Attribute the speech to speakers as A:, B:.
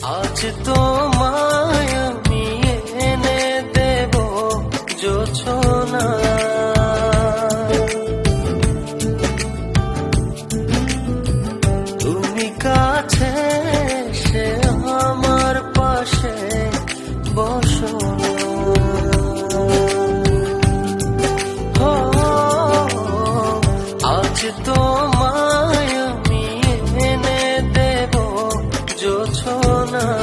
A: আজ তোমায় আমি এনে দেব জোছনা, তুমি কাছে এসে আমার পাশে বসো না। আজ তোমায় আমি এনে দেব জোছনা।